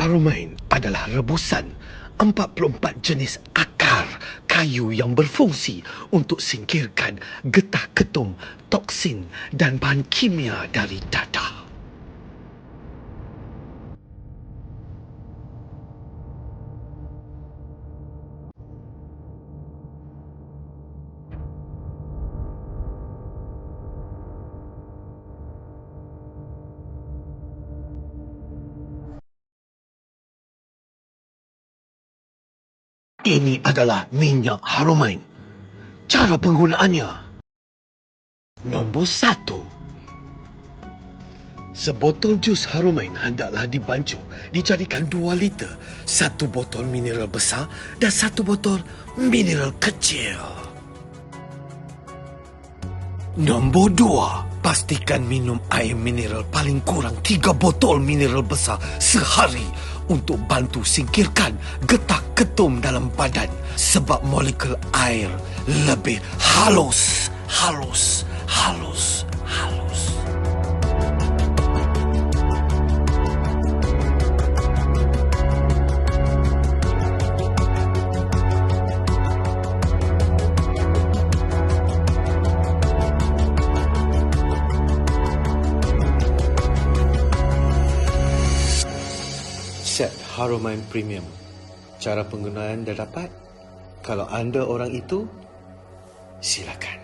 Harumain adalah rebusan 44 jenis akar kayu yang berfungsi untuk singkirkan getah ketum, toksin dan bahan kimia dari dadah. Ini adalah minyak Harumain. Cara penggunaannya. Nombor 1. Sebotol jus Harumain hendaklah dibancuh, dijadikan 2 liter, 1 botol mineral besar dan 1 botol mineral kecil. Nombor 2. Pastikan minum air mineral paling kurang 3 botol mineral besar sehari untuk bantu singkirkan getah ketum dalam badan sebab molekul air lebih halus. Set Harumain Premium. Cara penggunaan dah dapat? Kalau anda orang itu, silakan.